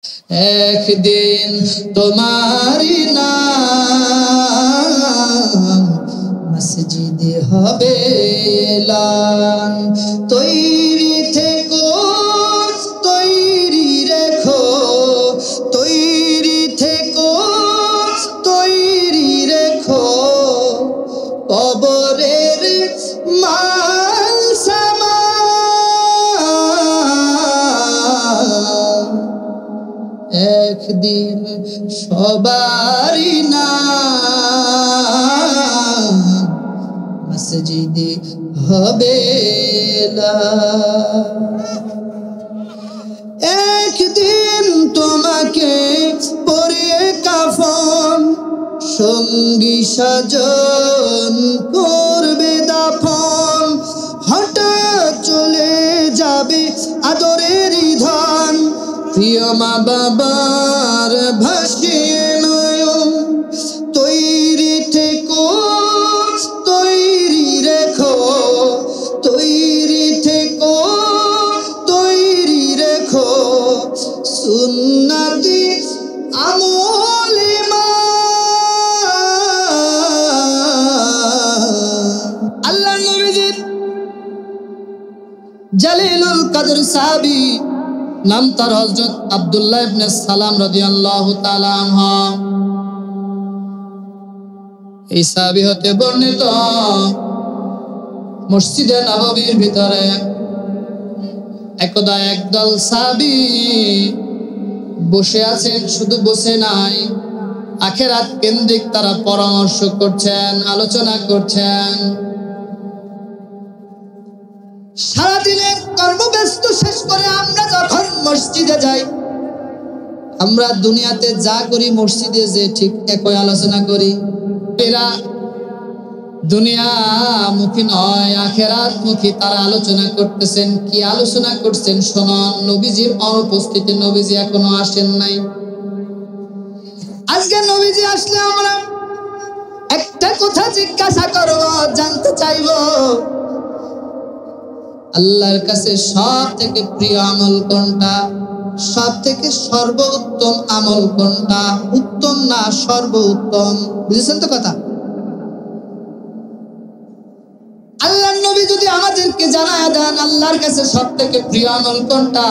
একদিন তোমারি নাম মসজিদে হবে এলান। তৈরি থেকো, তৈরি রেখো, তৈরি থেকো, তৈরি রেখো, কবরের মাল সামান। একদিন সবারই নাম মসজিদে হবে এলান। একদিন তোমাকে পরিয়ে কাফন, সঙ্গী সাজন করবে দাফন। হঠাৎ চলে যাবে আদরের ধন, প্রিয় মা বাবার ভাসিয়ে নয়ন। তৈরি থেকো, তৈরি রেখো, তৈরি থেকো, তৈরি রেখো, সুন্নতি আমলে আল্লাহ নবীজির জালিলুল কদর সাহাবী, নাম তার হযরত আব্দুল্লাহ ইবনে সালাম রাদিয়াল্লাহু তাআলা আনহু। এই সাহাবী হতে বর্ণিত, মসজিদে নববীর ভিতরে একদা একদল সাহাবী বসে আছেন। শুধু বসে নাই, আখিরাত কেন্দ্রিক তারা পরামর্শ করছেন, আলোচনা করছেন। সারাদিনের কর্মব্যস্ত শেষ করে আমরা যখন মসজিদে যাই, আমরা দুনিয়াতে যা করি মসজিদে যে ঠিক একই আলোচনা করি। এরা দুনিয়ামুখী নয়, আখিরাতমুখী। তারা আলোচনা করতেছেন। কি আলোচনা করছেন শুনুন। নবীজির অনুপস্থিতি, নবীজি এখনো আসেন নাই। আজকে নবীজি আসলে আমরা একটা কথা জিজ্ঞাসা করব, জানতে চাইব, আল্লাহর কাছে সব থেকে প্রিয় আমল কোনটা, সব থেকে সর্বোত্তম আমল কোনটা? উত্তম না সর্বোত্তম? বুঝেছেন তো কথা? আল্লাহর নবী যদি আমাদেরকে জানায় দেন আল্লাহর কাছে সব থেকে প্রিয় আমল কোনটা,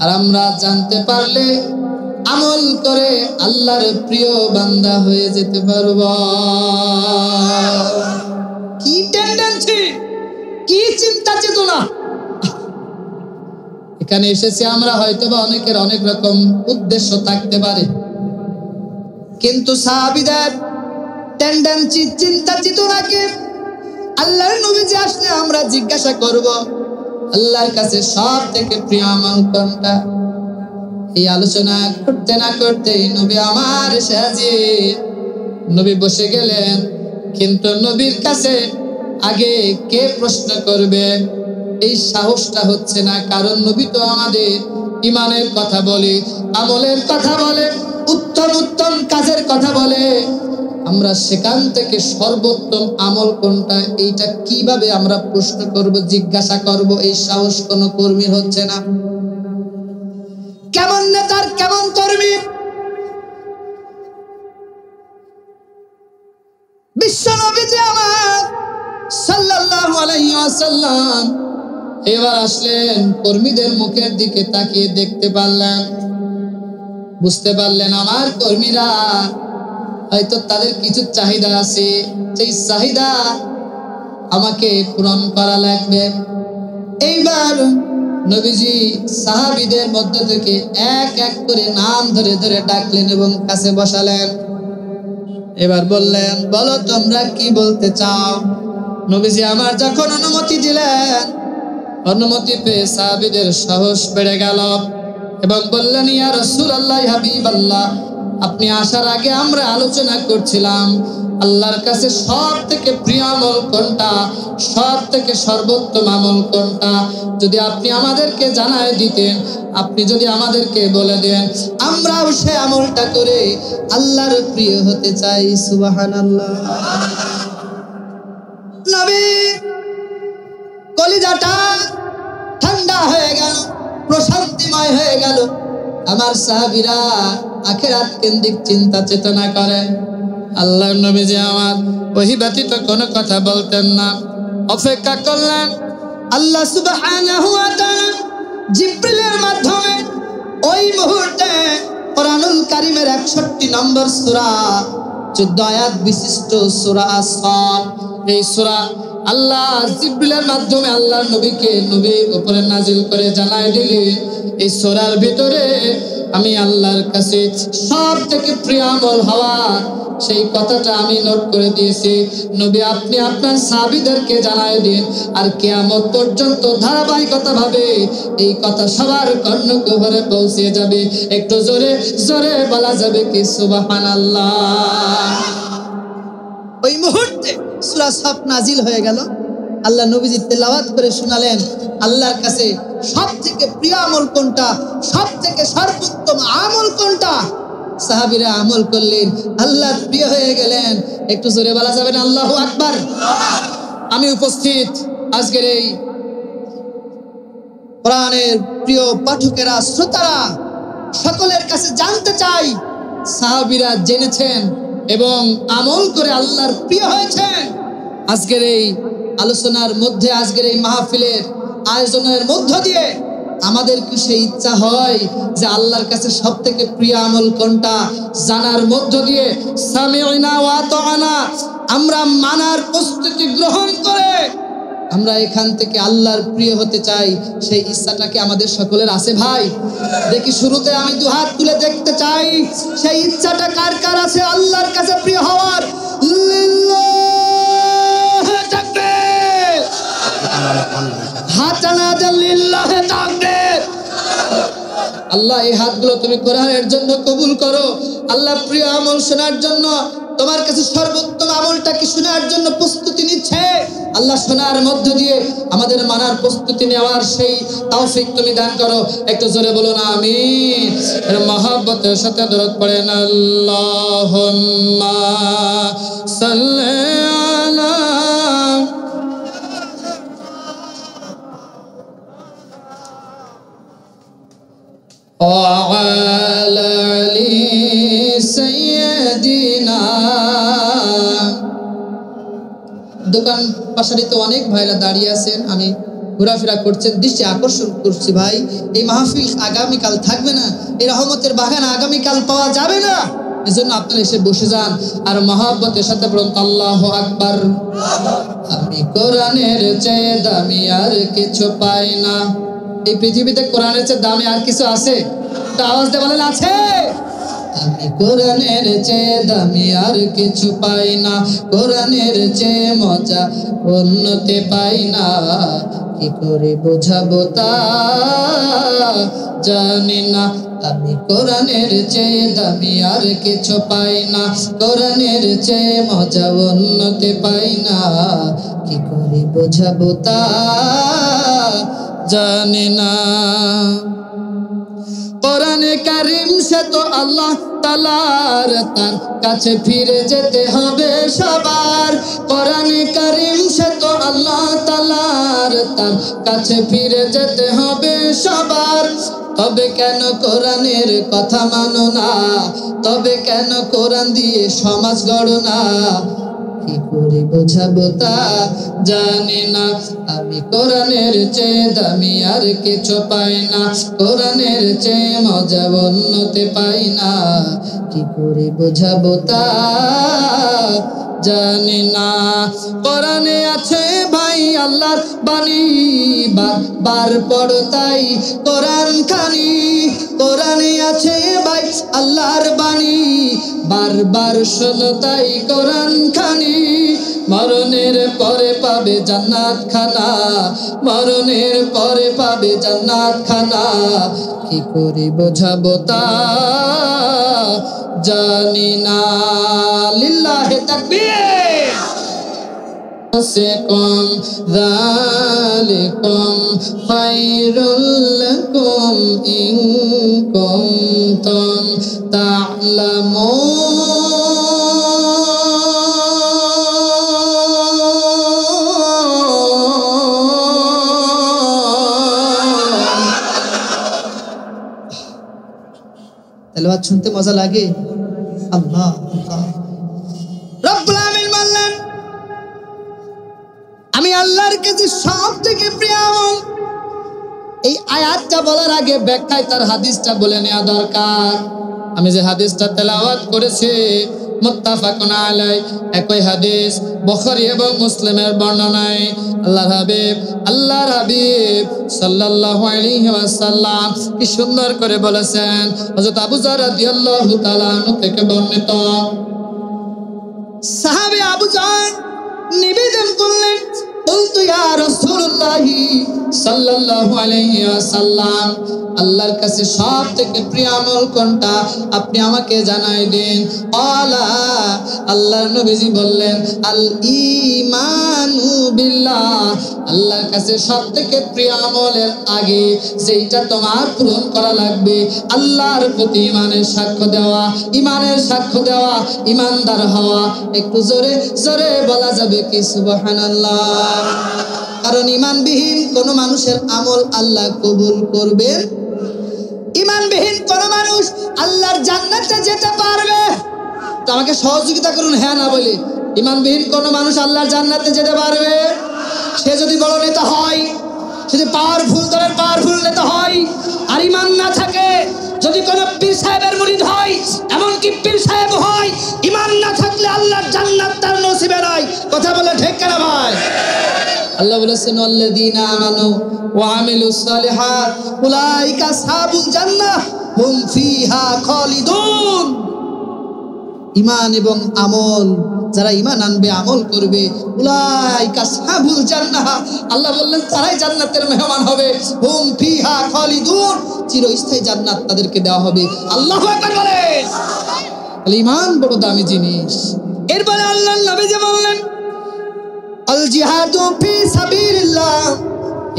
আর আমরা জানতে পারলে আমল করে আল্লাহর প্রিয় বান্দা হয়ে যেতে পারব। কি টেন্ডেন্সি, কি চিন্তা চেতনা! এখানে এসেছি আমরা, হয়তোবা অনেকের অনেক রকম উদ্দেশ্য থাকতে পারে, কিন্তু সাহাবীদের টেন্ডেন্সি, চিন্তা চেতনাকে আল্লাহর নবীজি আসলে আমরা জিজ্ঞাসা করব আল্লাহর কাছে সব থেকে প্রিয় আমল কোনটা। এই আলোচনা করতে না করতেই নবী আমার হাজির। নবী বসে গেলেন, কিন্তু নবীর কাছে আগে কে প্রশ্ন করবে এই সাহসটা হচ্ছে না। কারণ নবী তো আমাদের ইমানের কথা বলে, আমলের কথা বলে, উত্তম উত্তম কাজের কথা বলে। আমরা সেখান থেকে সর্বোত্তম আমল কোনটা, এইটা কিভাবে আমরা প্রশ্ন করব, জিজ্ঞাসা করব? এই সাহস কোন কর্মীর হচ্ছে না। কেমন নেতার কেমন কর্মী! বিশ্ব নবীজি আমার সাল্লাল্লাহু আলাইহি ওয়াসাল্লাম এবার আসলেন, কর্মীদের মুখের দিকে তাকিয়ে দেখতে পারলেন, বুঝতে পারলেন আমার কর্মীরা হয়তো তাদের কিছু চাহিদা আছে, সেই চাহিদা আমাকে পূরণ করা লাগবে। এইবার নবীজি সাহাবীদের মধ্য থেকে এক এক করে নাম ধরে ধরে ডাকলেন এবং কাছে বসালেন। এবার বললেন, বলো তোমরা কি বলতে চাও? নবীজি আমার যখন অনুমতি দিলেন, অনুমতি পেয়ে সাহাবীদের সাহস বেড়ে গেল এবং বললেন, ইয়া রাসূলুল্লাহ, হাবিবাল্লাহ, আপনি আসার আগে আমরা আলোচনা করছিলাম আল্লাহর কাছে সব থেকে প্রিয় আমল কোনটা, সব থেকে সর্বোত্তম আমল কোনটা। যদি আপনি আমাদেরকে জানায় দিতেন, আপনি যদি আমাদেরকে বলে দেন, আমরাও সে আমলটা করে আল্লাহর প্রিয় হতে চাই। সুবহানাল্লাহ। নবী কলিজাটা ঠান্ডা হয়ে গেল, প্রশান্তি সময় হয়ে গেল, আমার সাহাবীরা আখিরাত কেন্দ্রিক চিন্তা চেতনা করেন। আল্লাহর নবীজি আমার ওহী ব্যতীত কোনো কথা বলতেন না। অপেক্ষা করলেন। আল্লাহ সুবহানাহু ওয়া তাআলা জিবরিলের মাধ্যমে ওই মুহূর্তে কোরআনুল কারীমের 61 নম্বর সূরা 14 আয়াত বিশিষ্ট সূরা আস-সাদ, এই সূরা আল্লাহ জিবরিলের মাধ্যমে আল্লাহর নবীকে নবীর উপরে নাজিল করে জানায় দিলেন, এই সূরার ভিতরে আমি আল্লাহর কাছে সবথেকে প্রিয় আমল হওয়া সেই কথাটা আমি নোট করে দিয়েছি। নবী আপনি আপনার সাহাবীদেরকে জানায় দিন, আর কিয়ামত পর্যন্ত ধারাবাহিকতাভাবে এই কথা সবার কর্ণকুহরে পৌঁছে যাবে। একটু জোরে জোরে বলা যাবে কি সুবহানাল্লাহ। ওই মুহূর্তে সূরা সাফ নাজিল হয়ে গেল। আল্লাহ নবীজি তেলাওয়াত করে শোনালেন আল্লাহর কাছে সবথেকে প্রিয় আমল কোনটা, সবথেকে সর্বোত্তম আমল কোনটা। সাহাবীরা আমল করলেন, আল্লাহ প্রিয় হয়ে গেলেন। একটু জোরে বলা যাবে না আল্লাহু আকবার। আমি উপস্থিত আজকের এই কোরআনের প্রিয় পাঠকেরা, শ্রোতারা, সকলের কাছে জানতে চাই, সাহাবীরা জেনেছেন এবং আমল করে আল্লাহর প্রিয় হয়েছেন। আজকের এই আলোচনার মধ্যে, আজকের এই মাহফিলের আয়োজনের মধ্য দিয়ে আমাদের কি সেই ইচ্ছা হয় যে আল্লাহর কাছে সবথেকে প্রিয় আমল কোনটা জানার মধ্য দিয়ে সামি'না ওয়া আতা'না আমরা মানার প্রস্তুতি গ্রহণ করে আমরা এখান থেকে আল্লাহর প্রিয় হতে চাই? সেই ইচ্ছাটা কি আমাদের সকলের আছে ভাই? দেখি শুরুতে আমি দুহাত তুলে দেখতে চাই, সেই ইচ্ছাটা কার কার আছে আল্লাহর কাছে প্রিয় হওয়ার? লিল্লাহি তাকবীর। হাত না দেন, লিল্লাহি তাকবীর। আল্লাহ এই হাতগুলো তুমি কোরআনের জন্য কবুল করো। আল্লাহ প্রিয় আমল শোনার জন্য তোমার কাছে সর্বোত্তম আমলটা কি শোনার জন্য প্রস্তুতি নিচ্ছে। আল্লাহ শোনার মধ্য দিয়ে আমাদের মানার প্রস্তুতি নেওয়ার সেই তৌফিক তুমি দান করো। একটু জোরে বলুন আমিন। মহব্বতের সাথে দরুদ পড়েন আল্লাহুম্মা সাল্লি আলা وعلى آل سيدنا। দোকান পাশারি তো অনেক ভাইরা দাঁড়িয়ে আছেন, আমি ঘোরাফেরা করছেন, দৃষ্টি আকর্ষণ করছি ভাই, এই মাহফিল আগামীকাল থাকবে না, এই রহমতের বাগান আগামীকাল পাওয়া যাবে না। এজন্য আপনারা এসে বসে যান আর মহব্বতের সাথে বলুন আল্লাহু আকবার। আমি কোরআনের চেয়ে দামি আর কিছু পাই না। এই পৃথিবীতে কোরআনের চেয়ে দামি আর কিছু আছে? আওয়াজ দিয়ে বলেন আছে। আমি কোরআনের চেয়ে দামি আর কিছু পাই না, কোরআনের চেয়ে মজা অন্যতে পাই না। কি করে বোঝাবো তা জানি না। আমি কোরআনের চেয়ে দামি আর কিছু পাই না, কোরআনের চেয়ে মজা অন্যতে পাই না। কি করে বোঝাবো তা জানি না। কোরআনে কারীম সে তো আল্লাহ তাআলার, তার কাছে ফিরে যেতে হবে সবার। কোরআনে কারীম সে তো আল্লাহ তাআলার, তার কাছে ফিরে যেতে হবে সবার। তবে কেন কোরআনের কথা মানো না? তবে কেন কোরআন দিয়ে সমাজ গড়ো না? কি করে বোঝাবো তা জানি না। আমি কোরআনের চেয়ে দামি আর কিছু পাই না, কোরআনের চেয়ে মজা অন্যতে পাই না। কি করে বোঝাবো তা জানি না। কোরআনে আছে ভাই আল্লাহর বাণী, বার পড়ো তাই কোরআন খানি। কোরআনে আছে ভাই আল্লাহর বাণী, বারবার শোনো তাই কোরআন খানি। মরণের পরে পাবে জান্নাত খানা, মরণের পরে পাবে জান্নাত খানা। কি করে বোঝাবো তা জানি না। লিল্লাহি তাকবীর। আসিকুম যালিকুম খায়রুল লাকুম ইন কুনতুম তা'লামুন। তেলাওয়াত শুনতে মজা লাগে। আল্লাহ আল্লাহ। রব্বুল আমিন বললেন আমি আল্লাহর কাছে সবথেকে প্রিয় আমল। এই আয়াতটা বলার আগে ব্যাখ্যায় তার হাদিসটা বলে নেওয়া দরকার। আমি যে হাদিসটা তেলাওয়াত করেছি মুত্তাফাকুন আলাইহি, একই হাদিস বুখারী এবং মুসলিমের বর্ণনায় আল্লাহর হাবিব সাল্লাল্লাহু আলাইহি ওয়াসাল্লাম কি সুন্দর করে বলেছেন। হযরত আবু যর রাদিয়াল্লাহু তাআলা আনহু থেকে বর্ণিত, সাহাবী আবু যর নিবেদন করলেন, বলতো ইয়া রাসূলুল্লাহ সাল্লাল্লাহু আলাইহি ওয়াসাল্লাম, আল্লাহর কাছে সবথেকে প্রিয় আমল কোনটা আপনি আমাকে জানাই দিন। আল্লাহর নবীজি বললেন আল ঈমানু বিল্লাহ, আল্লাহর কাছে সবথেকে প্রিয় আমলের আগে যেটা তোমার পূরণ করা লাগবে আল্লাহর প্রতি ইমানের সাক্ষ্য দেওয়া, ইমানের সাক্ষ্য দেওয়া, ইমানদার হওয়া। একটু জোরে জোরে বলা যাবে কি সুবহানাল্লাহ। কারণ ইমানবিহীন কোন মানুষের আমল আল্লাহ কবুল করবেন। ইমানবিহীন কোন মানুষ আল্লাহর জান্নাতে যেতে পারবে? তো আমাকে সহযোগিতা করুন হ্যাঁ না বলে। ইমানবিহীন কোন মানুষ আল্লাহর জান্নাতে যেতে পারবে? সে যদি বড় নেতা হয়, যদি পাওয়ারফুল দলের পাওয়ারফুল নেতা হয়, আর ইমান না থাকে, যদি কোন পীর সাহেবের মুরিদ হয়, এমনকি পীর সাহেব হয়, ইমান না থাকলে আল্লাহর জান্নাত তার নসিবে নাই। কথা বলে ঠিক কিনা ভাই? আল্লাহ বলেছেন আল্লাযীনা আমানু ওয়া আমিলুস সালিহাত উলাইকা আসহাবুল জান্নাহ হুম ফিহা খালিদুন। ঈমান এবং আমল, যারা ঈমান আনবে, আমল করবে, উলাইকা আসহাবুল জান্নাহ, আল্লাহ বললেন তারাই জান্নাতের মেহমান হবে। হুম ফিহা খালিদুন, চিরস্থায়ী জান্নাত তাদেরকে দেওয়া হবে। আল্লাহু আকবার বলেন। তাহলে ঈমান বড় দামি জিনিস। এরপরে আল্লাহর নবী যে বললেন আল জিহাদু ফি সাবিলিল্লাহ,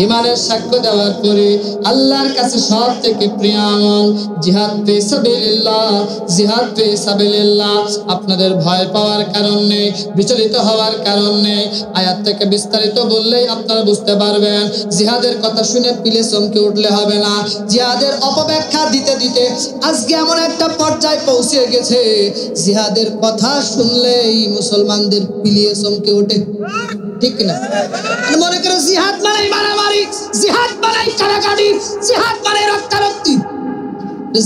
ইমানের সাক্ষ্য দেওয়ার পরে আল্লাহর কাছে সবথেকে প্রিয় আমল জিহাদ ফি সাবিলিল্লাহ। জিহাদ ফি সাবিলিল্লাহ, আপনাদের ভয় পাওয়ার কারণ নেই, বিচলিত হওয়ার কারণ নেই। আয়াত থেকে বিস্তারিত বললেই আপনারা বুঝতে পারবেন। জিহাদের কথা শুনে পিলে চমকে উঠলে হবে না। জিহাদের অপব্যাখ্যা দিতে দিতে আজকে এমন একটা পর্যায়ে পৌঁছে গেছে, জিহাদের কথা শুনলেই মুসলমানদের পিলিয়ে চমকে ওঠে। ঠিক না? মনে করো জিহাদ মানে মারামারি, জিহাদ মানে কারাকারি, জিহাদ মানে রক্তারক্তি।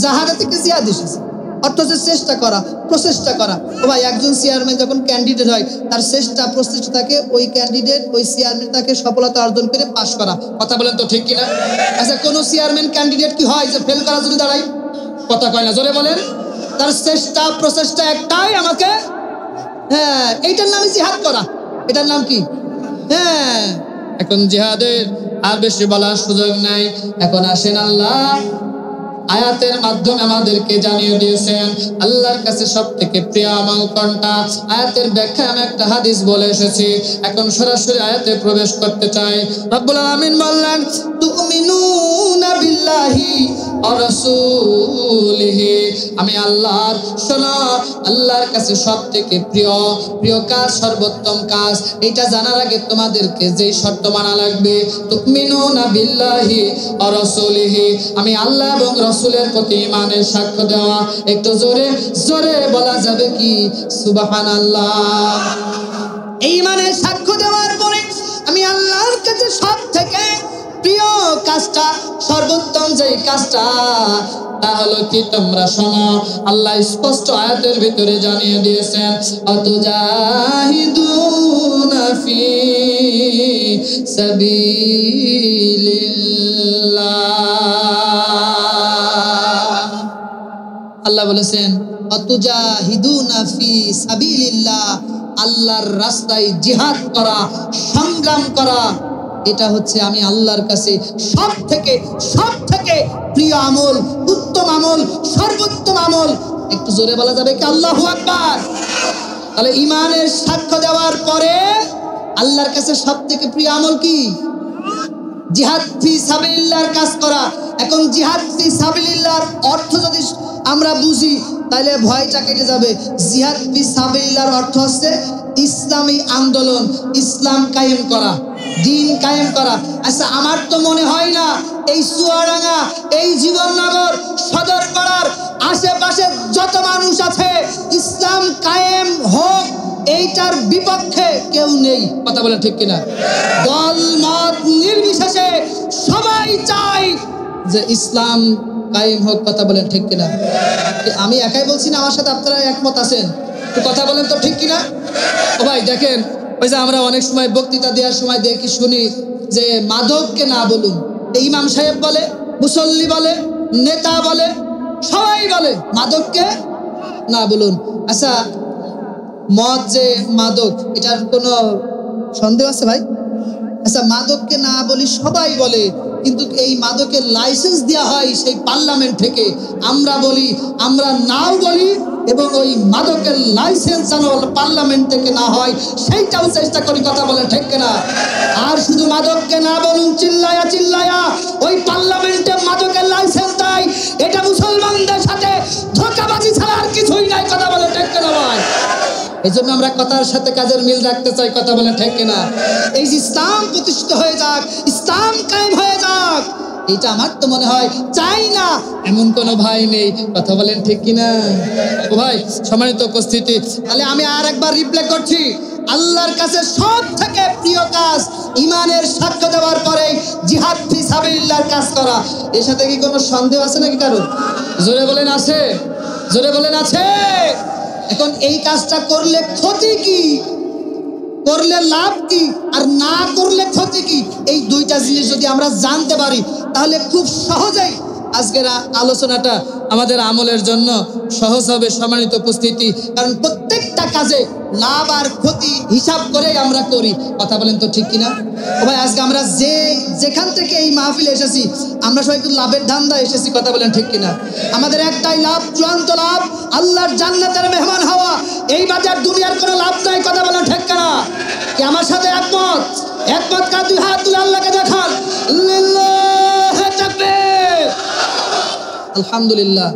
জিহাদ থেকে জিহাদ এসেছে অর্থ হচ্ছে চেষ্টা করা, প্রচেষ্টা করা। ও ভাই, একজন চেয়ারম্যান যখন ক্যান্ডিডেট হয় তার চেষ্টা প্রচেষ্টা থাকে ওই ক্যান্ডিডেট, ওই চেয়ারম্যান তাকে সফলতা অর্জন করে পাশ করা। কথা বলেন তো ঠিক কিনা? আচ্ছা, কোন চেয়ারম্যান ক্যান্ডিডেট কি হয় যে ফেল করার জন্য দাঁড়ায়? কথা কয় না, জোরে বলেন। তার চেষ্টা প্রচেষ্টা একটাই, আমাকে হ্যাঁ এইটার নামই জিহাদ করা। এটার নাম কি? হ্যাঁ। এখন জিহাদের আর বেশি বলার সুযোগ নাই। এখন আসেন, আল্লাহ আয়াতের মাধ্যমে আমাদেরকে জানিয়ে দিয়েছেন আল্লাহর কাছে সবথেকে প্রিয় আমল কোনটা। আয়াতের ব্যাখ্যায় আমি একটা হাদিস বলে এসেছি, এখন সরাসরি আয়াতে প্রবেশ করতে চাই। রব্বুল আমিন বললেন তুমিনুনা বিল্লাহি ওয়া রাসূলিহি, আমি আল্লাহর, শোনো, আল্লাহর কাছে সবথেকে প্রিয় কাজ, সর্বোত্তম কাজ, এটা জানার আগে তোমাদেরকে যেই শর্ত মানা লাগবে, তুমিনুনা বিল্লাহি ওয়া রাসূলিহি, আমি আল্লাহ এবং রাসূলের প্রতি ঈমানের সাক্ষ্য দেওয়া। একটু জোরে জোরে বলা যাবে কি সুবহানাল্লাহ। এই ঈমানের সাক্ষ্য দেওয়ার পরে আমি আল্লাহর কাছে সবথেকে প্রিয় কাজটা, সর্বোত্তম যেই কাজটা, তা হলো কি? তোমরা শোনো, আল্লাহ স্পষ্ট আয়াতের ভিতরে জানিয়ে দিয়েছেন আতুজাহিদুনা ফি সাবিলিল্লাহ। আল্লাহ বলেছেন আতুজাহিদুনা ফি সাবিলিল্লাহ, আল্লাহর রাস্তায় জিহাদ করা, সংগ্রাম করা, এটা হচ্ছে আমি আল্লাহর কাছে সবথেকে প্রিয় আমল, উত্তম আমল, সর্বোত্তম আমল। একটু জোরে বলা যাবে কি আল্লাহু আকবার? তাহলে ঈমানের সাক্ষ্য দেওয়ার পরে আল্লাহর কাছে সবথেকে প্রিয় আমল কি? জিহাদ ফি সাবিলিল্লাহর কাজ করা। এখন জিহাদ ফি সাবিলিল্লাহর অর্থ যদি আমরা বুঝি তাহলে ভয়টা কেটে যাবে। জিহাদ ফি সাবিলিল্লাহর অর্থ হচ্ছে ইসলামী আন্দোলন, ইসলাম কায়েম করা, দিন কায়েম করা। আচ্ছা, আমার তো মনে হয় না এই চুয়াডাঙ্গা, এই জীবননগর সদর পাড়ার আশেপাশে এইটার বিপক্ষে কেউ নেই, কথা বলে ঠিক কিনা? দল মত নির্বিশেষে সবাই চায় যে ইসলাম কায়েম হোক, কথা বলেন ঠিক কিনা? আমি একাই বলছি না, আমার সাথে আপনারা একমত আছেন? তো কথা বলেন তো ঠিক কিনা? ও ভাই দেখেন, ওই যে আমরা অনেক সময় বক্তৃতা দেওয়ার সময় দেখি শুনি যে মাদককে না বলুন, ইমাম সাহেব বলে, মুসল্লি বলে, নেতা বলে, সবাই বলে মাদককে না বলুন। আচ্ছা, মদ যে মাদক, এটার কোনো সন্দেহ আছে ভাই? আচ্ছা, মাদককে না বলি সবাই বলে, কিন্তু এই মাদকের লাইসেন্স দেওয়া হয় সেই পার্লামেন্ট থেকে। আমরা বলি, আমরা নাও বলি, এবং ওই মাদকের লাইসেন্স যেন পার্লামেন্ট থেকে না হয় সেইটাও চেষ্টা করি, কথা বলে ঠিক কিনা? আর শুধু মাদককে না বলুন চিল্লায়া চিল্লায়া ওই পার্লামেন্টে মাদকের লাইসেন্স দেয়, এটা মুসলমানদের সাথে ধোঁকাবাজি ছাড়া আর কিছুই নাই, কথা বলে ঠিক কিনা ভাই? এই জন্য আমরা কথার সাথে কাজের মিল রাখতে চাই, কথা বলে ঠিক কিনা? এই যে ইসলাম প্রতিষ্ঠিত হয়ে যাক, ইসলাম কায়েম হয়ে যাক, এটা আমার তো মনে হয় চাই না এমন কোনো ভাই নেই, কথা বলেন ঠিক কিনা? ও ভাই সম্মানিত উপস্থিতি, তাহলে আমি আর একবার রিপ্লে করছি, আল্লাহর কাছে সব থেকে প্রিয় কাজ ইমানের সাক্ষ্য দেওয়ার পরে জিহাদ ফি সাবিলিল্লাহর কাজ করা। এর সাথে কি কোনো সন্দেহ আছে নাকি কারো? জোরে বলেন আছে, জোরে বলেন আছে। এখন এই কাজটা করলে ক্ষতি কি, করলে লাভ কি, আর না করলে ক্ষতি কি, এই দুইটা জিনিস যদি আমরা জানতে পারি তাহলে খুব সহজেই আজকের আলোচনাটা আমাদের আমলের জন্য সহজ হবে। সম্মানিত উপস্থিতি, কারণ প্রত্যেকটা কাজে লাভ আর ক্ষতি হিসাব করেই আমরা করি, কথা বলেন তো ঠিক কিনা? ও ভাই আজকে আমরা যেখান থেকে এই মাহফিলে এসেছি আমরা সবাই একটু লাভের ধান্দা এসেছি, কথা বলেন ঠিক কিনা? আমাদের একটাই লাভ, চূড়ান্ত লাভ, আল্লাহর জান্নাতের মেহমান হওয়া। এই বাজার দুনিয়ার কোনো লাভ নাই, কথা বলেন ঠিক কিনা? কি আমার সাথে একমত? একমত কার দুই হাত তুলে আল্লাহকে দেখান, লিল্লাহি তাকবীর। আলহামদুলিল্লাহ,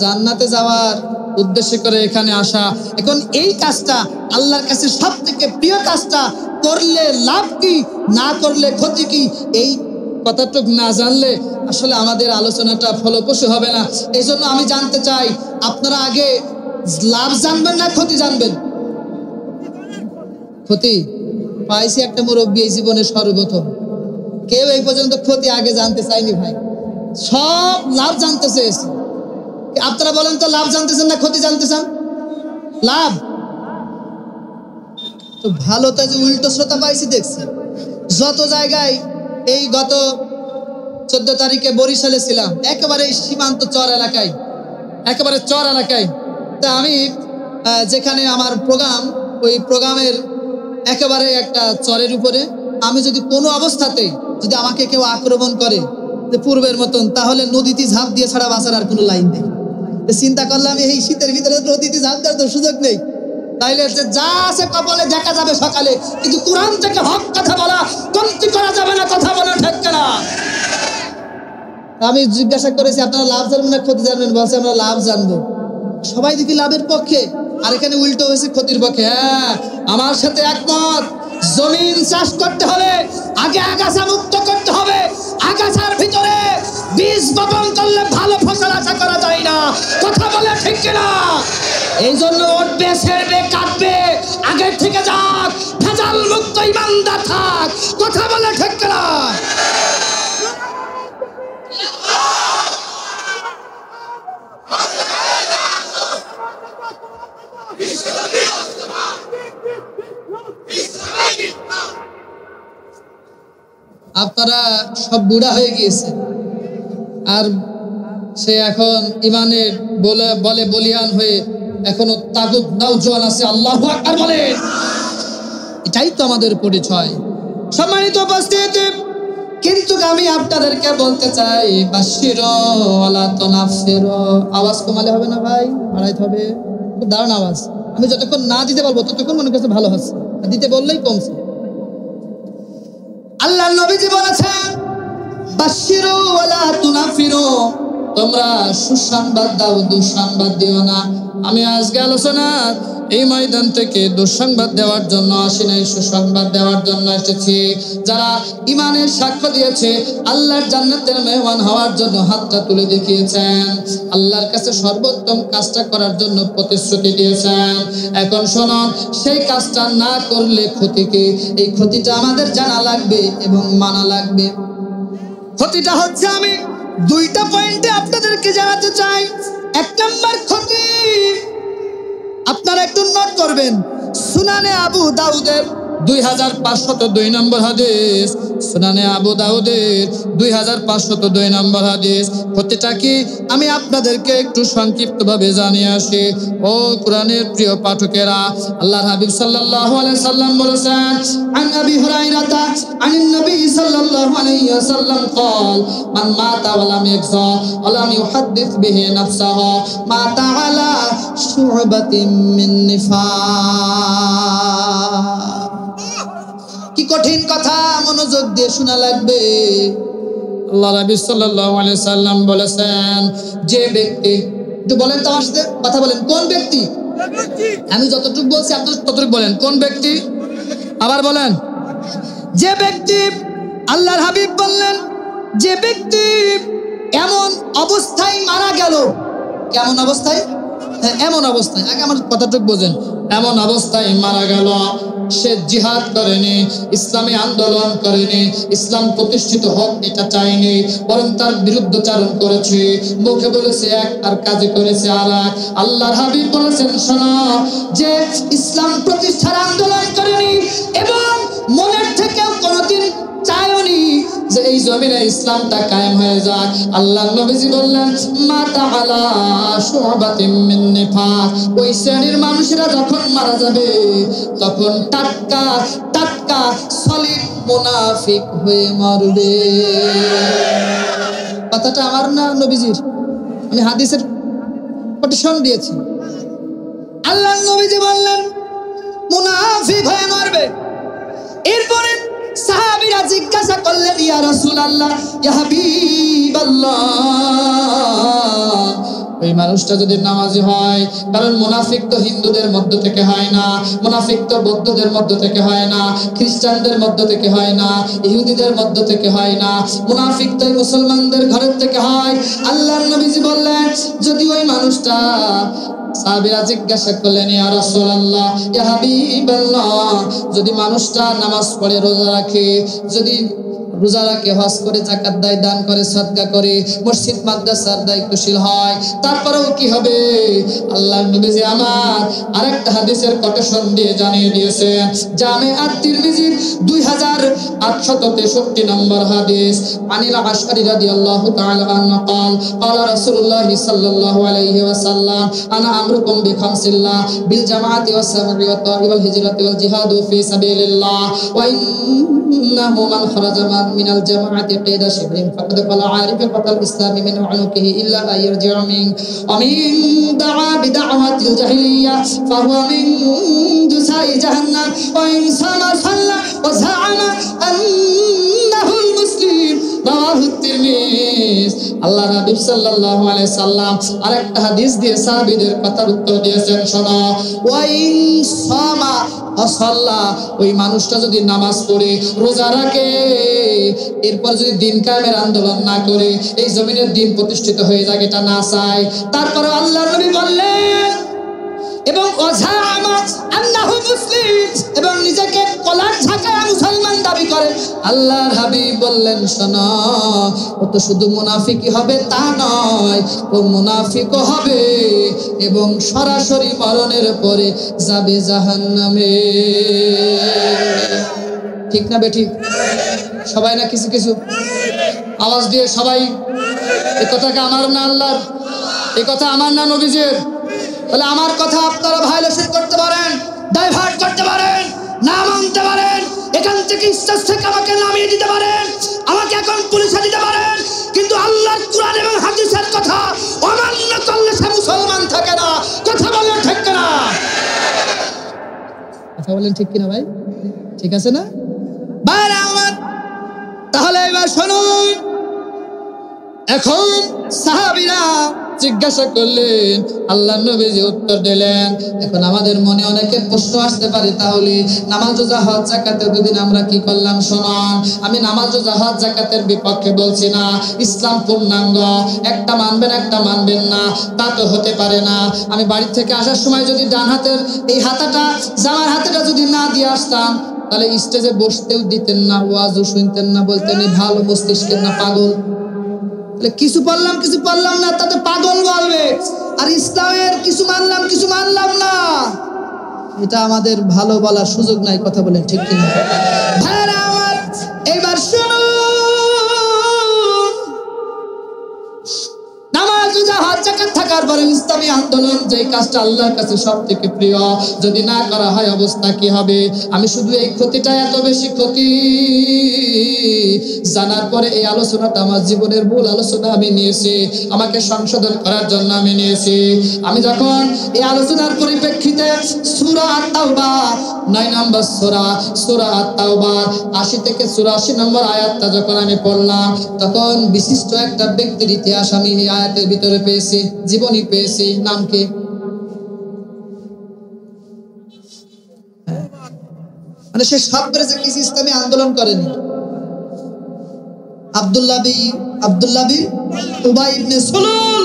জান্নাতে যাওয়ার উদ্দেশ্য করে এখানে আসা। এখন এই কাজটা আল্লাহর কাছে সব থেকে প্রিয় কাজটা করলে লাভ কি, না করলে ক্ষতি কি, এই কথাটুকু না জানলে আসলে আমাদের আলোচনাটা ফলপ্রসূ হবে না। এই জন্য আমি জানতে চাই, আপনারা আগে লাভ জানবেন না ক্ষতি জানবেন? ক্ষতি পাইছি একটা মুরব্বী এই জীবনে সর্বপ্রথম, কেউ এই পর্যন্ত ক্ষতি আগে জানতে চাইনি ভাই, সব লাভ জানতে চেয়েছে। আপনারা বলেন তো, লাভ জানতেছেন না ক্ষতি জানতে চান? লাভ তো ভালো, তাই যে উল্টো শ্রোতা পাইছি দেখছি যত জায়গায়। এই গত 14 তারিখে বরিশালে ছিলাম, একেবারে সীমান্ত চর এলাকায়, একেবারে চর এলাকায়। তা আমি যেখানে আমার প্রোগ্রাম, ওই প্রোগ্রামের একেবারে একটা চরের উপরে, আমি যদি কোনো অবস্থাতেই যদি আমাকে কেউ আক্রমণ করে পূর্বের মতন, তাহলে নদীতে ঝাঁপ দিয়ে ছাড়া বাঁচার আর কোনো লাইন নেই। চিন্তা করলাম এই শীতের ভিতরে নদীতে ঝাঁপ দেওয়ার তো সুযোগ নেই, তাইলে যা আছে কপালে দেখা যাবে সকালে, কিন্তু কোরআন থেকে হক কথা বলা কমতি করা যাবে না, কথা বলা ঠিক না। আমি জিজ্ঞাসা করেছি আপনারা লাভ জানবেন না ক্ষতি জানবেন? বলছে আমরা লাভ জানবো। সবাই দেখি লাভের পক্ষে, আর এখানে উল্টো হয়েছে ক্ষতির পক্ষে। হ্যাঁ, আমার সাথে একমত। জমিন চাষ করতে হলে আগে আগাছা মুক্ত করতে হবে, আগাছার ভিতরে বীজ বপন করলে ভালো ফসল আশা করা যায় না, কথা বলে ঠিক কিনা? এই জন্য উঠবে, ছেড়বে, কাটবে, আগের থেকে যাক, ভেজাল মুক্ত ইমানদার থাক, কথা বলে ঠিক কিনা? আপনারা সব বুড়া হয়ে গিয়েছে, আর সে এখন ইমানের বলে বলিয়ান হয়ে এখনো তাগুত নওজোয়ান আছে। আল্লাহু আকবার বলে, এটাই তো আমাদের পরিচয়। সম্মানিত উপস্থিতি, কিন্তু আমি আপনাদেরকে বলতে চাই, বাশিরু ওয়ালা তুনাফিরু। আওয়াজ কমালে হবে না ভাই, বাড়াইতে হবে। খুব দারুণ আওয়াজ, আমি যতক্ষণ না দিতে বলবো ততক্ষণ মনে করছে ভালো হচ্ছে, দিতে বললেই কমছে। আল্লাহর নবীজি বলেছেন, বাশিরু ওয়ালা তুনাফিরু, তোমরা সুসংবাদ দাও, দুঃসংবাদ দিও না। আমি আজকে আলোচনার এই ময়দান থেকে দুঃসংবাদ দেওয়ার জন্য আসি নাই, সুসংবাদ দেওয়ার জন্য এসেছি। যারা ইমানের সাক্ষ্য দিয়েছে, আল্লাহর জান্নাতের মেহমান হওয়ার জন্য হাতটা তুলে দেখিয়েছেন, আল্লাহর কাছে সর্বোত্তম কাজটা করার জন্য প্রতিশ্রুতি দিয়েছেন। এখন শুনুন, সেই কাজটা না করলে ক্ষতি কি? এই ক্ষতিটা আমাদের জানা লাগবে এবং মানা লাগবে। ক্ষতিটা হচ্ছে, আমি দুইটা পয়েন্টে আপনাদেরকে জানাতে চাই। এক নম্বর ক্ষতি, আপনারা একটু নোট করবেন, সুনানে আবু দাউদের 2502 নম্বর হাদিস, সুনানে আবু দাউদের 2502 নম্বর হাদিস। ক্ষতিটা কি আমি আপনাদেরকে একটু সংক্ষিপ্তভাবে জানিয়ে আসি। ও কোরআনের প্রিয় পাঠকেরা, আল্লাহর হাবিব সাল্লাল্লাহু আলাইহি সাল্লাম বলেছেন, আন আবি হুরায়রাতা আনিন নবী সাল্লাল্লাহু আলাইহি ওয়াসাল্লাম قال من مات ولم يغزى ولم يحدث به نفسه مات على شعبة من نفاق। কি কঠিন কথা, মনোযোগ দিয়ে শোনা লাগবে। আল্লাহ নবী সাল্লাল্লাহু আলাইহি সাল্লাম বলেছেন, যে ব্যক্তি, একটু বলেন তো আমার সাথে কথা বলেন, কোন ব্যক্তি? আমি যতটুকু বলছি আপনি ততটুকু বলেন, কোন ব্যক্তি? আবার বলেন, যে ব্যক্তি। আল্লাহর হাবিব বললেন, যে ব্যক্তি এমন অবস্থায় মারা গেল। কেমন অবস্থায়? হ্যাঁ, এমন অবস্থায়, আগে আমার কথাটুকু বোঝেন। এমন অবস্থায় মারা গেল, সে জিহাদ করেনি, ইসলামী আন্দোলন করেনি, ইসলাম প্রতিষ্ঠিত হোক এটা চাইনি, বরং তার বিরুদ্ধচারণ করেছে, মুখে বলেছে এক আর কাজে করেছে আর এক। আল্লাহর হাবিব বলেছেন, শোনো, যে ইসলাম প্রতিষ্ঠার আন্দোলন করেনি এবং মনের থেকেও কোনোদিন চায়নি যে এই জমিনে ইসলামটা কায়েম হয়ে যাক, আল্লাহর নবীজি বললেন, মাতা আলা শুবাতিন মিন নিফাক। ওই শ্রেণীর মানুষেরা যখন মারা যাবে, তখন টাটকা টাটকা সলিড মুনাফিক হয়ে মরবে। কথাটা আমার না নবীজির, আমি হাদিসের কোটেশন দিয়েছি। আল্লাহর নবীজি বললেন, মুনাফিক হয়ে মরবে। এরপরে সাহাবীরা জিজ্ঞাসা করলেন, ইয়া রাসূলুল্লাহ, ইয়া হাবিবাল্লাহ, ওই মানুষটা যদি নামাজি হয়, কারণ মুনাফিক তো হিন্দুদের মধ্য থেকে হয় না, মুনাফিক তো বৌদ্ধদের মধ্য থেকে হয় না, খ্রিস্টানদের মধ্য থেকে হয় না, ইহুদিদের মধ্য থেকে হয় না, মুনাফিক তো মুসলমানদের ঘরের থেকে হয়। আল্লাহর নবীজি বললেন, যদি ওই মানুষটা, সাহাবীরা জিজ্ঞাসা করলেন, ইয়া রাসূলুল্লাহ, ইয়া হাবিবাল্লাহ, যদি মানুষটা নামাজ পড়ে, রোজা রাখে, যদি রোজা রাখে, হজ করে, যাকাত দেয়, দান করে, সাদকা করে, মসজিদ মাদ্রাসার দায়িত্বশীল হয়, তারপরেও কি হবে? আল্লাহর নবীজি আমার আরেকটা হাদিসের কোটেশন দিয়ে জানিয়ে দিয়েছেন, জামে আত-তিরমিজি 2863 নম্বর হাদিস। আনিল আশআরি রাদিয়াল্লাহু তাআলা আনহু قال قال رسول الله صلى الله عليه وسلم انا امركم بخمسillah بالجماعه والسمع والطاعه والهجره والجهاد في سبيل الله وانه من خرج من الجماعه قيد شبر فقد قال عارف قتل الاسلام من عنقه الا ان يرجع من ومن دعا بدعوه الجاهليه فهو من جزاء جهنم وان صلى وزعم انه المسلم رواه الترمذي। আল্লাহ নবী সাল্লাল্লাহু আলাইহি সাল্লাম আরেকটা হাদিস দিয়ে সাহাবীদের কথার উত্তর দিয়েছেন, শোনো, ওয়াইন সামা ওয়াসাল্লা, ওই মানুষটা যদি নামাজ পড়ে, রোজা রাখে, এরপর যদি দিন কায়েমের আন্দোলন না করে, এই জমিনের দিন প্রতিষ্ঠিত হয়ে যাক এটা না চায়, তারপরে আল্লাহর নবী বললেন, এবং ওয়াজামা আন্নাহু মুসলিম, এবং নিজেকে কলার ঝাঁকায় মুসলমান দাবি করে। আল্লাহর হাবিব বললেন, শোনো, ও তো শুধু মুনাফিকই হবে তা নয়, ও মুনাফিকও হবে এবং সরাসরি মরণের পরে যাবে জাহান্নামে। ঠিক না বেঠিক? সবাই না কিছু কিছু আওয়াজ দিয়ে সবাই, এই কথাটা আমার না আল্লাহর, এই কথা আমার না নবীজির। তাহলে আমার কথা আপনারা ভায়োলেশন করতে পারেন, ডাইভার্ট করতে পারেন, না মানতে পারেন, এখান থেকে স্টেজ থেকে আমাকে নামিয়ে দিতে পারেন, আমাকে এখন পুলিশে দিতে পারেন, কিন্তু আল্লাহর কোরআন এবং হাদিসের কথা অমান্য করলে সে মুসলমান থাকে না। কথা বলেন ঠিক কিনা? কথা বলেন ঠিক কিনা ভাই? ঠিক আছে না ভাই আমার? তাহলে এবার শুনুন, এখন সাহাবীরা জিজ্ঞাসা করলেন, আল্লাহ নবীজি উত্তর দিলেন। এখন আমাদের মনে অনেকের প্রশ্ন আসতে পারে, তাহলে নামাজ রোজা হজ যাকাতের দুদিন আমরা কি করলাম? শুনুন, আমি নামাজ রোজা হজ যাকাতের বিপক্ষে বলছি না। ইসলাম পূর্ণাঙ্গ, একটা মানবেন একটা মানবেন না, তা তো হতে পারে না। আমি বাড়ি থেকে আসার সময় যদি ডান হাতের এই হাতাটা, জামার হাতাটা যদি না দিয়ে আসতাম, তাহলে স্টেজে বসতেও দিতেন না, ওয়াজও শুনতেন না, বলতেন ভালো মস্তিষ্কের না পাগল। কিছু পারলাম না, তাতে পাগল বলবে। আর ইসলামের কিছু মানলাম না, এটা আমাদের ভালো বলার সুযোগ নাই। কথা বলেন ঠিক কিনা? ভাইরা আমার, এবার শুনুন, নামাজ রোজা হজ যাকাত থাকার পরে ইসলামী আন্দোলন যে কাজটা আল্লাহর কাছে সবথেকে প্রিয়, যদি না করা হয় অবস্থা কি হবে? আমি শুধু এই ক্ষতিটা, এত বেশি ক্ষতি জানার পরে এই আলোচনাটা আমার জীবনের মূল আলোচনা আমি নিয়েছি, আমাকে সংশোধন করার জন্য আমি নিয়েছি। আমি যখন এই আলোচনার পরিপ্রেক্ষিতে সূরা আত-তাওবা 9 নম্বর সূরা আত-তাওবা 80 থেকে 84 নম্বর আয়াতটা যখন আমি পড়লাম, তখন বিশিষ্ট একটা ব্যক্তির ইতিহাস আমি এই আয়াতের ভিতরে পেয়েছি, জীবনী পেয়েছি। নাম কি? মানে সে সব করেছে, কিছু ইসলামী আন্দোলন করেনি। আব্দুল্লাহ বিন উবাই ইবনে সুলুল।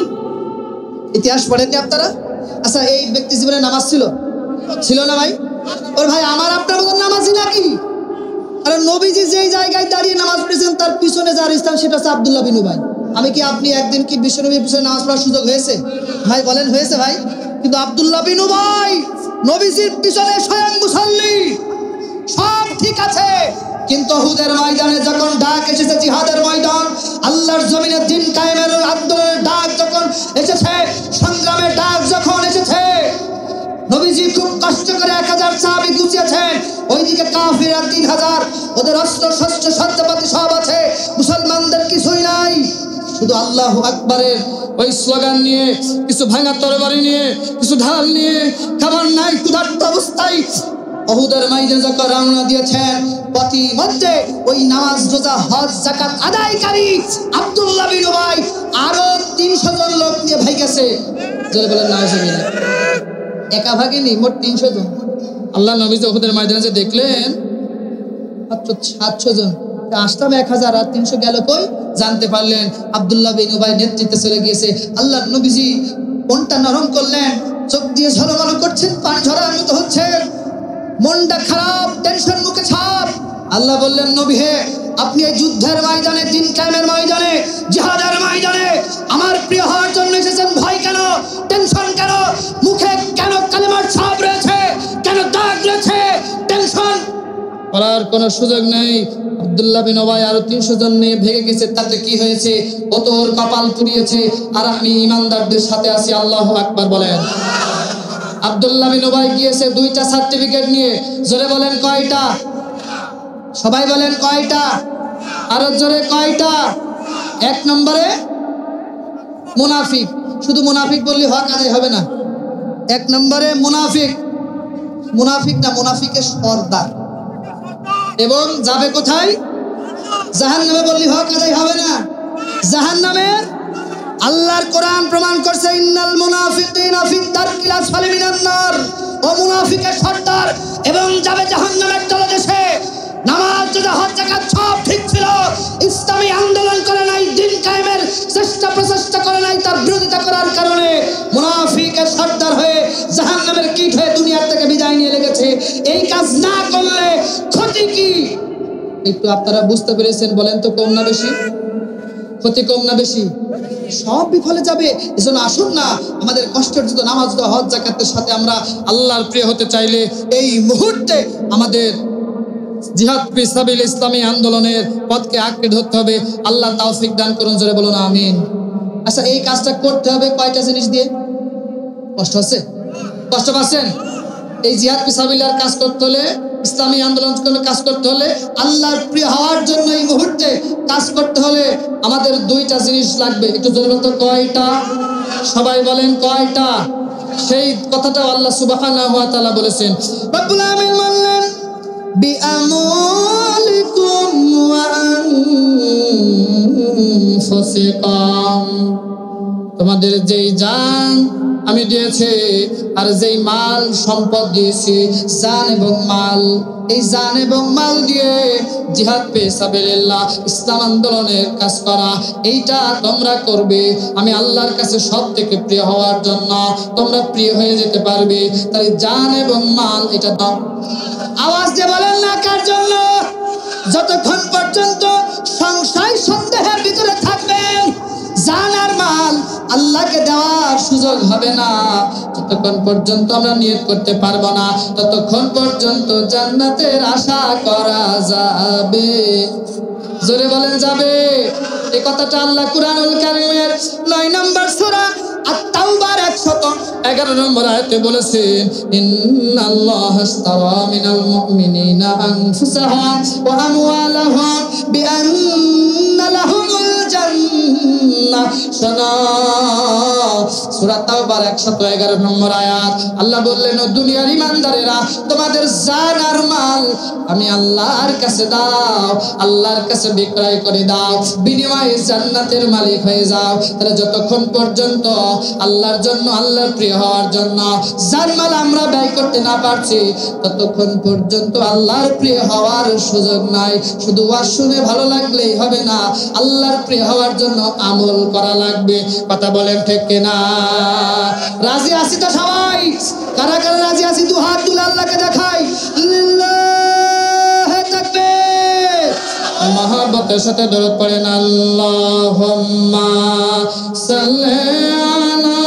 ইতিহাস পড়েননি আপনারা? আচ্ছা, এই ব্যক্তি জীবনে নামাজ ছিল না ভাই? ওর ভাই আমার আপনার মতো নামাজি নাকি? আরে নবীজি যেই জায়গায় দাঁড়িয়ে নামাজ পড়েছেন, তার পিছনে যার ইসলাম, সেটা হচ্ছে আব্দুল্লাহ বিন উবাই। আমি কি আপনি একদিন কি বিশ্বনবীর পিছনে নামাজ পড়ার সুযোগ হয়েছে ভাই? বলেন, হয়েছে ভাই? কিন্তু আব্দুল্লাহ বিন উবাই নবীজির পিছনে স্বয়ং মুসাল্লি, সব ঠিক আছে, কিন্তু উহুদের ময়দানে যখন ডাক এসেছে, জিহাদের ময়দান, আল্লাহর জমিনে দ্বীন কায়েমের আন্দোলনের ডাক যখন এসেছে, সংগ্রামের ডাক যখন এসেছে, নবীজি খুব কষ্ট করে 1000 সাহাবী গুছিয়েছেন। ওইদিকে কাফিররা 3000, ওদের অস্ত্র শস্ত্র সজ্জাপাতি সব আছে, মুসলমানদের কিছুই নাই। শুধু আল্লাহু আকবারের ওই স্লোগান নিয়ে, কিছু ভাঙা তরবারি নিয়ে, কিছু ঢাল নিয়ে, খাবার নাই, ক্ষুধার্ত অবস্থায় উহুদের ময়দানে যখন রওনা দিয়েছেন, পথিমধ্যে ওই নামাজ রোজা হজ যাকাত আদায়কারী আব্দুল্লাহ বিন উবাই আরো 300 জন লোক নিয়ে ভাই গেছে। যারা বলেন নাউজুবিল্লাহ, একা ভাগেনি, মোট 300 জন। আল্লাহ নবী উহুদের ময়দানে যে দেখলেন মাত্র 700 জন, আসতাম 1000, আর 300 গেল কই? জানতে পারলেন আব্দুল্লাহ বিন উবাই নেতৃত্বে চলে গিয়েছে। আল্লাহ নবীজি মনটা নরম করলেন, চোখ দিয়ে ঝলমল করছেন, পানি ঝরার মতো হচ্ছে, মনটা খারাপ, টেনশন মুখে ছাপ। আল্লাহ বললেন, নবী হে, আপনি এই যুদ্ধের ময়দানে, দ্বীন কায়েমের ময়দানে, জিহাদের ময়দানে আমার প্রিয় হওয়ার জন্য এসেছেন। ভয় কেন? টেনশন কেন? মুখে কেন কালেমার ছাপ রয়েছে? কেন দাগ রয়েছে? টেনশন করার কোনো সুযোগ নেই। আব্দুল্লাহ বিন উবাই আরো 300 জন নিয়ে ভেগে গেছে। তাতে কি হয়েছে? ও তো ওর কপাল পুড়িয়েছে, আর আমি ইমানদারদের সাথে আছি। আল্লাহু আকবার বলেন। আব্দুল্লাহ বিন উবাই গিয়েছে 2টা সার্টিফিকেট নিয়ে। জোরে বলেন কয়টা? সবাই বলেন কয়টা? আরো জোরে কয়টা? 1 নম্বরে মুনাফিক। শুধু মুনাফিক বললে হক আদায় হবে না। 1 নম্বরে মুনাফিক না, মুনাফিকের সর্দার, এবং যাবে কোথায়? জাহান্নামে। বললে হক আদায় হবে না, জাহান্নামে। আল্লাহর কোরআন প্রমাণ করছে, ইন্নাল মুনাফিকিনা ফিদ দারকিল আসফালি মিনান নার। ও মুনাফিকের সর্দার, এবং যাবে জাহান্নামের তলদেশে। নামাজ রোজা হজ যাকাত সব ঠিক ছিল, ইসলামী আন্দোলন করে নাই, দ্বীন কায়েমের প্রচেষ্টা করে নাই, তার বিরোধিতা করার কারণে মুনাফিকের সর্দার হয়ে জাহান্নামের কীট হয়ে দুনিয়ার থেকে বিদায় নিয়ে লেগেছে। এই কাজ না করলে ক্ষতি কি? একটু আপনারা বুঝতে পেরেছেন? বলেন তো, কম না বেশি? ক্ষতি কম না বেশি? সব বিফলে যাবে। এজন্য আসুন না, আমাদের কষ্টের যত নামাজ হজ যাকাতের সাথে আমরা আল্লাহর প্রিয় হতে চাইলে এই মুহূর্তে আমাদের জিহাদ ফি সাবিল ইসলামী আন্দোলনের পথকে আঁকড়ে ধরতে হবে। আল্লাহ তৌফিক দান করুন, জোরে বলুন আমিন। আচ্ছা, এই কাজটা করতে হবে কয়টা জিনিস দিয়ে? কষ্ট হচ্ছে? কষ্ট পাচ্ছেন? এই জিহাদ ফি সাবিলের কাজ করতে হলে, ইসলামী আন্দোলন কাজ করতে হলে, আল্লাহর প্রিয় হওয়ার জন্য এই মুহূর্তে কাজ করতে হলে আমাদের 2টা জিনিস লাগবে। একটু জোরে বলতে, কয়টা? সবাই বলেন কয়টা? সেই কথাটা আল্লাহ সুবহানাহু ওয়া তাআলা বলেছেন। রব্বুল আমিন বললেন, বিআমওয়ালিকুম ওয়া আনফুসিকুম, তোমাদের যেই জান আমি দিয়েছি আর যেই মাল সম্পদ দিয়েছি, জান এবং মাল, এই জান এবং মাল দিয়ে জিহাদ ফি সাবিলিল্লাহ, ইসলাম আন্দোলনের কাজ করা, এইটা তোমরা করবে আমি আল্লাহর কাছে সব থেকে প্রিয় হওয়ার জন্য। তোমরা প্রিয় হয়ে যেতে পারবে, তাই জান এবং মাল এটা দাও। আওয়াজ দিয়ে বলেন না কার জন্য? যতক্ষণ পর্যন্ত সংশয় সন্দেহের ভিতরে থাকবেন, জান আর মাল আল্লাহকে দেওয়ার সুযোগ হবে না, যতক্ষণ পর্যন্ত আমরা নিয়ত করতে পারবো না, ততক্ষণ পর্যন্ত জান্নাতের আশা করা যাবে। জোরে বলেন যাবে। এই কথাটা আল্লাহ কুরআনুল কারীমের 9 নম্বর সূরা আত-তাওবার 111 নম্বর আয়াতে বলেছেন, ইন্নাল্লাহা আশতারা মিনাল মুমিনিনা আনফুসাহুম ওয়া আমওয়ালাহুম বিআন্না লাহুমুল জান্নাহ। সূরা তাওবার 111 নম্বর আয়াত। আল্লাহ বললেন, ও দুনিয়ার ঈমানদারেরা, তোমাদের জান আর মাল আমি আল্লাহর কাছে দাও, আল্লাহর কাছে বিক্রয় করে দাও, বিনিময়ে জান্নাতের মালিক হয়ে যাও। তাহলে যতক্ষণ পর্যন্ত আল্লাহর জন্য, আল্লাহর প্রিয় হওয়ার জন্য জানমাল আমরা ব্যয় করতে না পারছি, ততক্ষণ পর্যন্ত আল্লাহর প্রিয় হওয়ার সুযোগ নাই। শুধু ওয়াজ শুনে ভালো লাগলেই হবে না, আল্লাহর প্রিয় হওয়ার জন্য আমল করা লাগবে। কথা বলেন ঠিক কিনা? রাজি আছি তো সবাই? কারা কারা রাজি আছি? দু হাত তুলে আল্লাহকে দেখাই। লিল্লাহি তাকবীর। মহব্বতের সাথে দরুদ পড়েন, আল্লাহুম্মা সাল্লি আলা।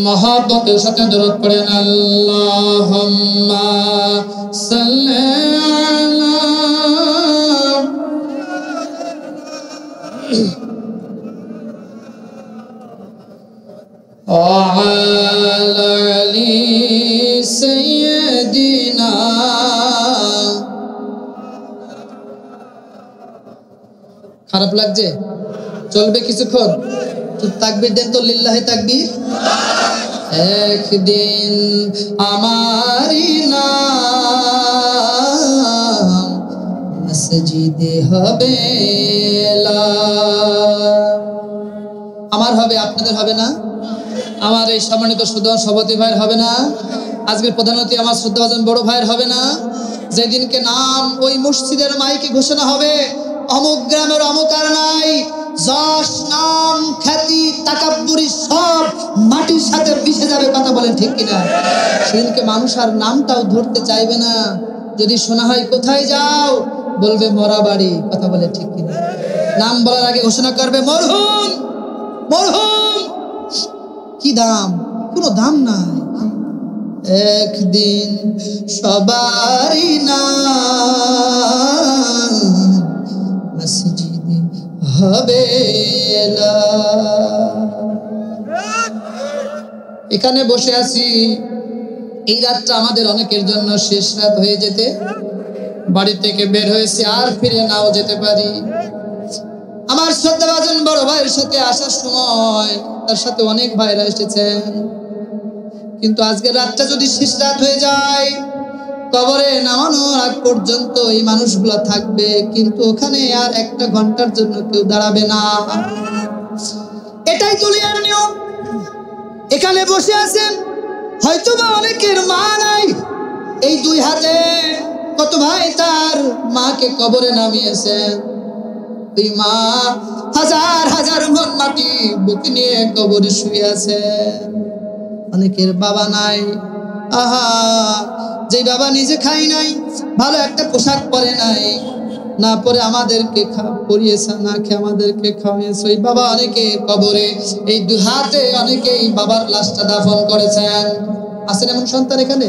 মহব্বতের সাথে দরুদ পড়েন, আল্লাহুম্মা সাল্লি আলা। وعلى آل سيدنا। খারাপ লাগছে? চলবে কিছুক্ষণ? তাকবীর দেন তো, লিল্লাহি তাকবীর। একদিন আমারি নাম মসজিদে হবে, আমার হবে, আপনাদের হবে না? আমার এই সম্মানিত সভাপতি ভাইয়ের হবে না? আজকের প্রধান অতিথি আমার শ্রদ্ধাভাজন বড় ভাইয়ের হবে না? যেদিনকে নাম ওই মসজিদের মাইকে ঘোষণা হবে, অমুক গ্রামের অমুক আর নাই, যশ নাম খ্যাতি তাকাব্বুরি সব মাটির সাথে মিশে যাবে। কথা বলেন ঠিক কিনা? সেদিনকে মানুষ আর নামটাও ধরতে চাইবে না। যদি শোনা হয় কোথায় যাও, বলবে মরা বাড়ি। কথা বলে ঠিক কিনা? নাম বলার আগে ঘোষণা করবে মরহুম। মরহুম কি দাম? কোনো দাম নাই। একদিন সবারই নাম মসজিদে হবে। এখানে বসে আছি, এই রাতটা আমাদের অনেকের জন্য শেষ রাত হয়ে যেতে, বাড়ি থেকে বের হয়েছে আর ফিরে নাও যেতে পারি। আমার শ্রদ্ধাভাজন বড় ভাইয়ের সাথে আসার সময় তার সাথে অনেক ভাইরা এসেছেন, কিন্তু আজকের রাতটা যদি শেষ রাত হয়ে যায়, কবরে নামানোর আগ পর্যন্ত এই মানুষগুলো থাকবে, কিন্তু ওখানে আর একটা ঘন্টার জন্য কেউ দাঁড়াবে না। এটাই দুনিয়ার নিয়ম। এখানে বসে আছেন, হয়তো বা অনেকের মা নাই, এই দুই হাতে কত ভাই তার মাকে কবরে নামিয়েছেন। ওই মা হাজার হাজার মন মাটি বুকে নিয়ে কবরে শুয়ে আছে। অনেকের বাবা নাই, আহা, যে বাবা নিজে খাই নাই, ভালো একটা পোশাক পরে নাই, না পরে আমাদেরকে পরিয়েছে, না খেয়ে আমাদেরকে খাওয়াইছে, ওই বাবা অনেকে কবরে। এই দুই হাতে অনেকেই বাবার লাশটা দাফন করেছেন। আছেন এমন সন্তান এখানে?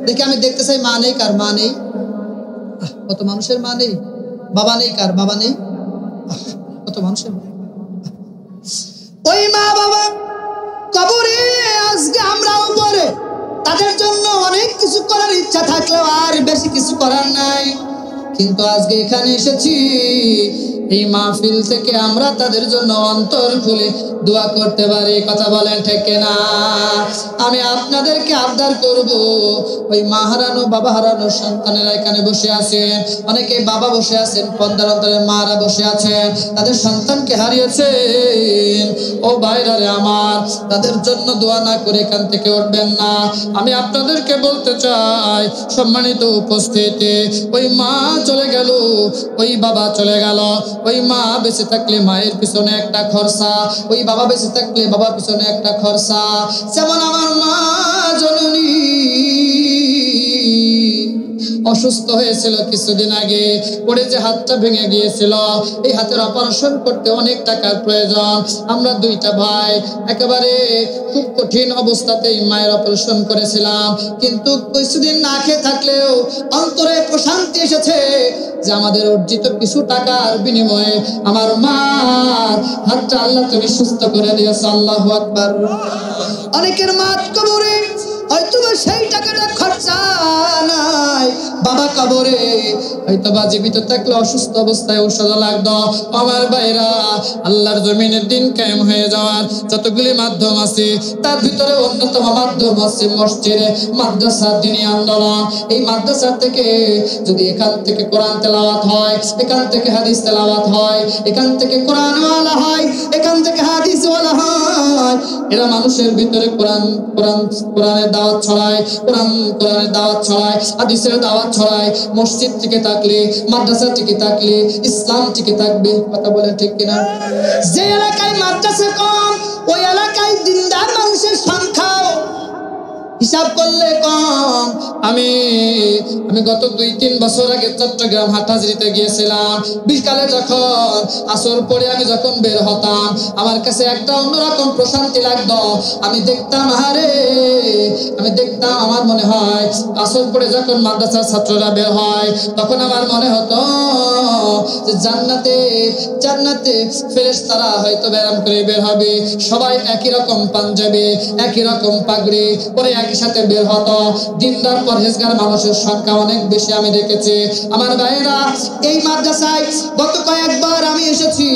দেখে আমি দেখতে চাই, মা নেই কার? মা নেই? কত মানুষের মা নেই, বাবা নেই কার? বাবা নেই। কত মানুষের ওই মা বাবা কবরে। আজকে আমরাও পরে তাদের জন্য অনেক কিছু করার ইচ্ছা থাকলেও আর বেশি কিছু করার নাই, কিন্তু আজকে এখানে এসেছি এই মাহফিল থেকে আমরা তাদের জন্য অন্তর খুলে দোয়া করতে পারি। কথা বলেন ঠিক কিনা? আমি আপনাদেরকে আবদার করব, ওই মা হারানো বাবা হারানো সন্তানেরা এখানে বসে আছেন, অনেকে বাবা বসে আছেন, পর্দার অন্তরে মারা বসে আছেন, তাদের সন্তানকে হারিয়েছেন। ও ভাইরা রে আমার, তাদের জন্য দোয়া না করে এখান থেকে উঠবেন না। আমি আপনাদেরকে বলতে চাই, সম্মানিত উপস্থিতি, ওই মা চলে গেল, ওই বাবা চলে গেল, ওই মা বেঁচে থাকলে মায়ের পিছনে একটা খরচা, ওই বাবা বেঁচে থাকলে বাবার পিছনে একটা খরচা। যেমন আমার মা জননী অসুস্থ হয়েছিল কিছুদিন আগে, পড়ে যে হাতটা ভেঙে গিয়েছিল, এই হাতের অপারেশন করতে অনেক টাকার প্রয়োজন। আমরা দুইটা ভাই একেবারে খুব কঠিন অবস্থাতেই মায়ের অপারেশন করেছিলাম, কিন্তু কিছুদিন না খেয়ে থাকলেও অন্তরে প্রশান্তি এসেছে যে আমাদের অর্জিত কিছু টাকার বিনিময়ে আমার মার হাতটা আল্লাহ তুমি সুস্থ করে দিয়েছ। আল্লাহু আকবার। অনেকের মাত কবরে হয়তোবা সেই টাকাটা খরচা নাই, বাবা কবরে হয়তোবা জীবিত থাকলে অসুস্থ অবস্থায় ঔষধ লাগতো। আমার ভাইরা, আল্লাহর জমিনের দিন কায়েম হয়ে যাওয়ার যতগুলি মাধ্যম আছে তার ভিতরে অন্যতম মাধ্যম আছে মসজিদে মাদ্রাসা দ্বীনি আন্দোলন। এই মাদ্রাসা থেকে যদি এখান থেকে কোরআন তেলাওয়াত হয়, এখান থেকে হাদিস তেলাওয়াত হয়, এখান থেকে কোরআন ওয়ালা হয়, এখান থেকে হাদিস ওয়ালা হয়, এরা মানুষের ভিতরে কোরআনের দাওয়াত ছড়ায়, কোরআনের দাওয়াত ছড়ায়, হাদিসের দাওয়াত ছড়ায়। মসজিদ থেকে থাকলে, মাদ্রাসা থেকে থাকলে ইসলাম থেকে থাকবে। কথা বলেন ঠিক কিনা? যে এলাকায় মাদ্রাসা কম, ওই এলাকায় দিনদার মানুষের সংখ্যা হিসাব করলে কম। আমি গত 2-3 বছর আগে চট্টগ্রাম হাটহাজারীতে গিয়েছিলাম। বিকালে যখন আসর পরে আমি যখন বের হতাম, আমার কাছে একটা অন্যরকম প্রশান্তি লাগতো। আমি দেখতাম আমার মনে হয় আসর পরে যখন মাদ্রাসার ছাত্ররা বের হয়, তখন আমার মনে হতো যে জান্নাতে ফেরেশতারা হয়তো ব্যায়াম করে বের হবে, সবাই একই রকম পাঞ্জাবি, একই রকম পাগড়ি পরে একই সাথে বের হতো। দিনদার পরহেজগার মানুষের সংখ্যা অনেক বেশি আমি দেখেছি। আমার ভাইরা, এই মাদ্রাসায় গত কয়েকবার আমি এসেছি।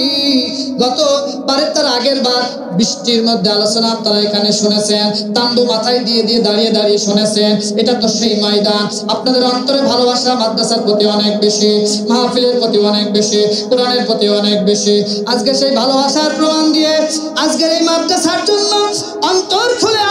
গতবারের তার আগের বার বৃষ্টির মধ্যে আলোচনা আপনারা এখানে শুনেছেন, তাম্বু মাথায় দিয়ে দাঁড়িয়ে দাঁড়িয়ে শুনেছেন। এটা তো সেই ময়দান। আপনাদের অন্তরে ভালোবাসা মাদ্রাসার প্রতি অনেক বেশি, মাহফিলের প্রতি অনেক বেশি, কোরআনের প্রতি অনেক বেশি। আজকে সেই ভালোবাসার প্রমাণ দিয়ে আজকের এই মাদ্রাসার জন্য অন্তর খুলে